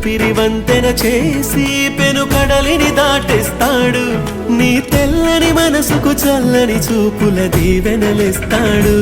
ఊపిరి వంతెన చేసి పెను కడలిని దాటేస్తాడు. నీ తెల్లని మనసుకు చల్లని చూపుల దీవెనలిస్తాడు.